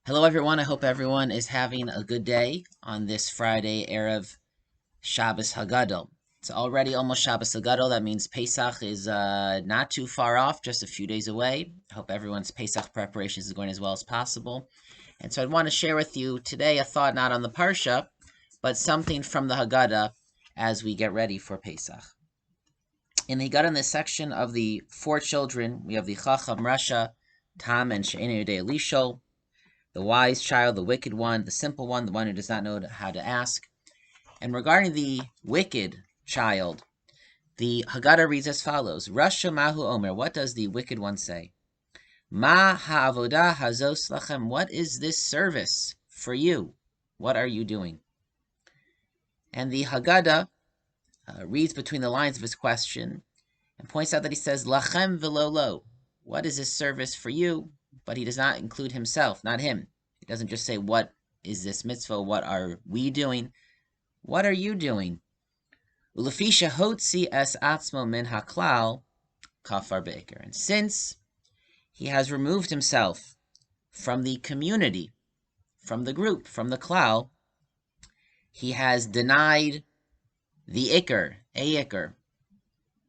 Hello, everyone. I hope everyone is having a good day on this Friday, Erev Shabbos Hagadol. It's already almost Shabbos Hagadol. That means Pesach is not too far off, just a few days away. I hope everyone's Pesach preparations is going as well as possible. And so I'd want to share with you today a thought not on the Parsha, but something from the Haggadah as we get ready for Pesach. In the Haggadah, in this section of the four children, we have the Chacham, Rasha, Tam, and She'enu Yodei Lishol, the wise child, the wicked one, the simple one, the one who does not know how to ask. And regarding the wicked child, the Haggadah reads as follows: Rasha Mahu Omer. What does the wicked one say? Ma ha'avodah hazos lachem. What is this service for you? What are you doing? And the Haggadah reads between the lines of his question and points out that he says lachem v'lo lo. What is this service for you? But he does not include himself, not him. He doesn't just say, what is this mitzvah? What are we doing? What are you doing? Ulefisha hotzi es atzmo min haklal kafar be'ikr. And since he has removed himself from the community, from the group, from the klal, he has denied the ikr,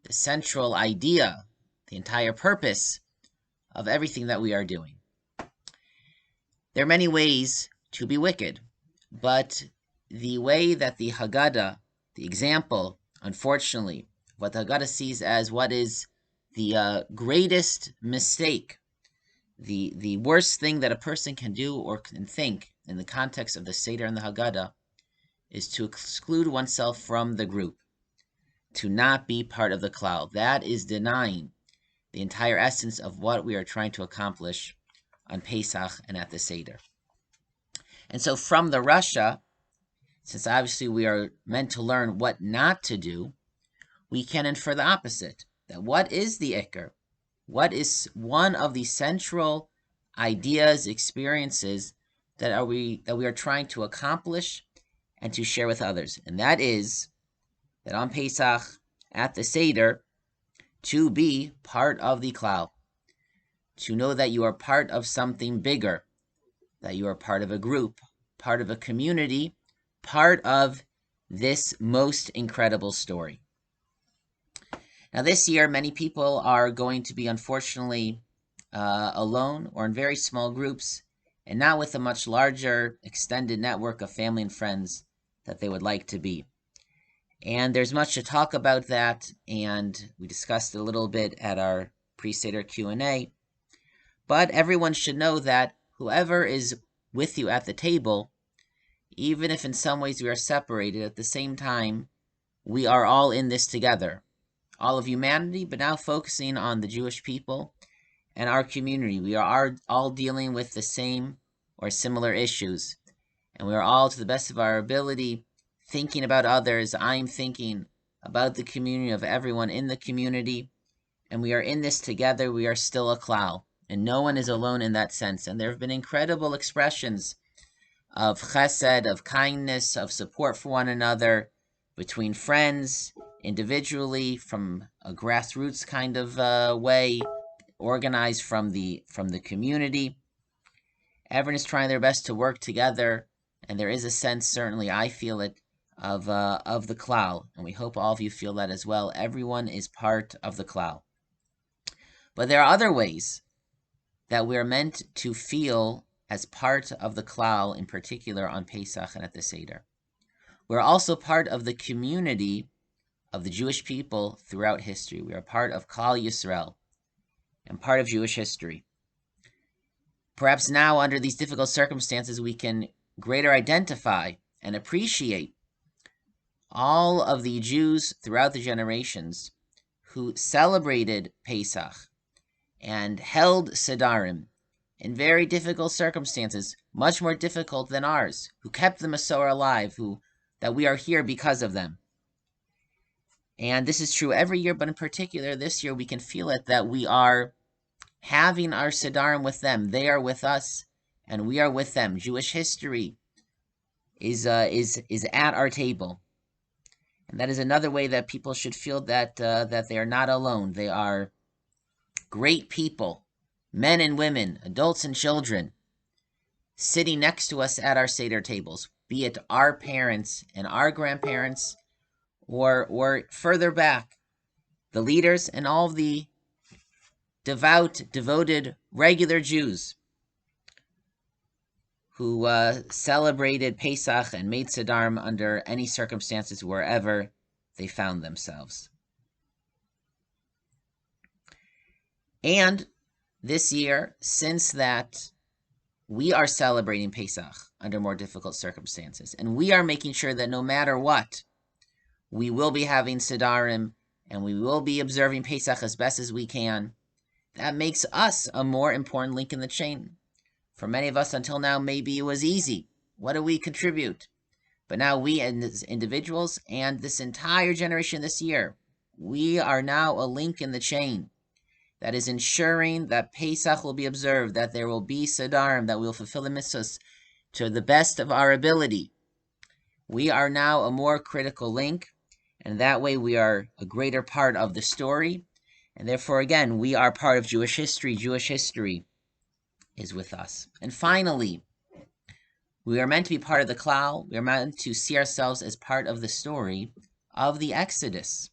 the central idea, the entire purpose of everything that we are doing. There are many ways to be wicked, but the way that the Haggadah, the example, unfortunately, what the Haggadah sees as what is the greatest mistake, the worst thing that a person can do or can think in the context of the Seder and the Haggadah, is to exclude oneself from the group, to not be part of the klal. That is denying the entire essence of what we are trying to accomplish on Pesach and at the Seder. And so from the Rasha, since obviously we are meant to learn what not to do, we can infer the opposite, that what is the Iker? What is one of the central ideas, experiences that we are trying to accomplish and to share with others? And that is that on Pesach, at the Seder, to be part of the klal, to know that you are part of something bigger, that you are part of a group, part of a community, part of this most incredible story. Now this year, many people are going to be unfortunately alone or in very small groups, and not with a much larger extended network of family and friends that they would like to be. And there's much to talk about that, and we discussed it a little bit at our pre-Seder Q&A. But everyone should know that whoever is with you at the table, even if in some ways we are separated, at the same time, we are all in this together. All of humanity, but now focusing on the Jewish people and our community. We are all dealing with the same or similar issues, and we are all, to the best of our ability, thinking about others. I'm thinking about the community of everyone in the community, and we are in this together. We are still a klal, and no one is alone in that sense. And there have been incredible expressions of chesed, of kindness, of support for one another, between friends, individually, from a grassroots kind of way, organized from the community. Everyone is trying their best to work together, and there is a sense, certainly I feel it, of the klal, and we hope all of you feel that as well. Everyone is part of the klal. But there are other ways that we're meant to feel as part of the klal, in particular on Pesach and at the Seder. We're also part of the community of the Jewish people throughout history. We are part of Klal Yisrael and part of Jewish history. Perhaps now, under these difficult circumstances, we can greater identify and appreciate all of the Jews throughout the generations who celebrated Pesach and held Sedarim in very difficult circumstances, much more difficult than ours, who kept the Masorah alive, that we are here because of them. And this is true every year, but in particular this year we can feel it, that we are having our Sedarim with them. They are with us, and we are with them. Jewish history is at our table. And that is another way that people should feel that they are not alone. They are great people, men and women, adults and children, sitting next to us at our Seder tables, be it our parents and our grandparents, or further back, the leaders and all of the devoted, regular Jews who celebrated Pesach and made Sederim under any circumstances wherever they found themselves. And this year, since that we are celebrating Pesach under more difficult circumstances, and we are making sure that no matter what, we will be having Sederim and we will be observing Pesach as best as we can, that makes us a more important link in the chain. For many of us until now, maybe it was easy. What do we contribute? But now we as individuals and this entire generation this year, we are now a link in the chain that is ensuring that Pesach will be observed, that there will be Sederim, that we will fulfill the mitzvahs to the best of our ability. We are now a more critical link, and that way we are a greater part of the story, and therefore, again, we are part of Jewish history. Jewish history is with us. And finally, we are meant to be part of the klal. We are meant to see ourselves as part of the story of the Exodus,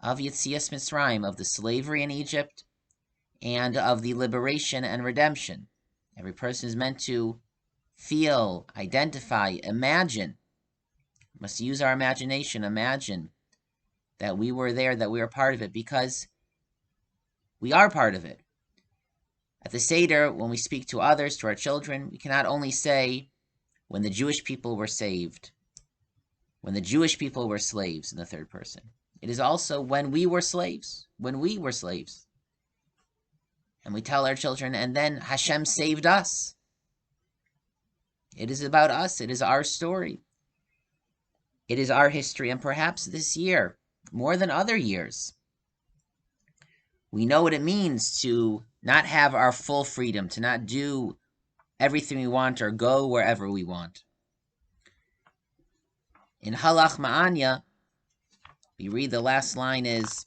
of Yetzias Mitzrayim, of the slavery in Egypt, and of the liberation and redemption. Every person is meant to feel, identify, imagine. We must use our imagination, imagine that we were there, that we were part of it, because we are part of it. At the Seder, when we speak to others, to our children, we cannot only say, when the Jewish people were saved, when the Jewish people were slaves in the third person. It is also when we were slaves, when we were slaves. And we tell our children, and then Hashem saved us. It is about us. It is our story. It is our history. And perhaps this year, more than other years, we know what it means to not have our full freedom, to not do everything we want or go wherever we want. In Halach Ma'anya, we read the last line is,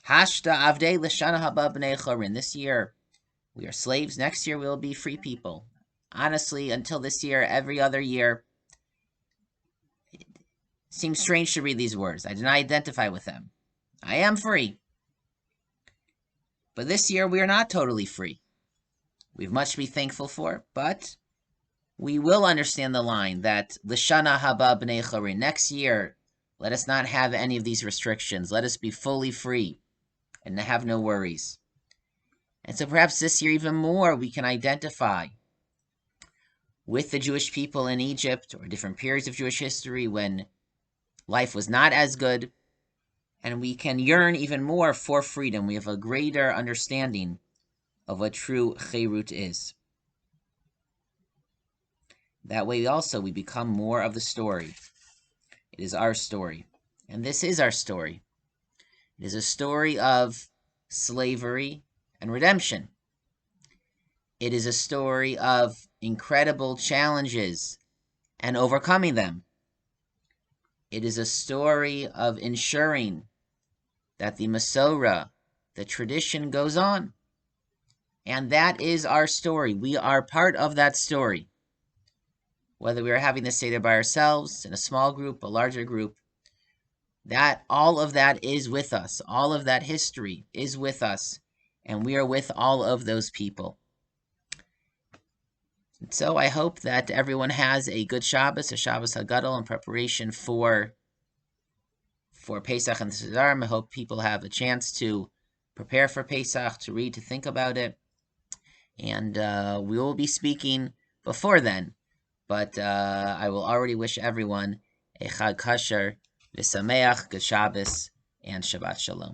Hashta avdei l'shana haba b'nei chorin. This year, we are slaves. Next year, we will be free people. Honestly, until this year, every other year, it seems strange to read these words. I do not identify with them. I am free. But this year, we are not totally free. We have much to be thankful for, but we will understand the line that l'shana haba b'nei chorin. Next year, let us not have any of these restrictions. Let us be fully free and have no worries. And so perhaps this year even more we can identify with the Jewish people in Egypt or different periods of Jewish history when life was not as good, and we can yearn even more for freedom. We have a greater understanding of what true Cherut is. That way also we become more of the story. It is our story. And this is our story. It is a story of slavery and redemption. It is a story of incredible challenges and overcoming them. It is a story of ensuring that the Masorah, the tradition, goes on. And that is our story. We are part of that story. Whether we are having the Seder by ourselves, in a small group, a larger group, that all of that is with us. All of that history is with us. And we are with all of those people. And so I hope that everyone has a good Shabbos, a Shabbos Hagadol, in preparation for Pesach and the Sederim. I hope people have a chance to prepare for Pesach, to read, to think about it. And we will be speaking before then. But I will already wish everyone a Chag Kasher, V'Sameach, good Shabbos, and Shabbat Shalom.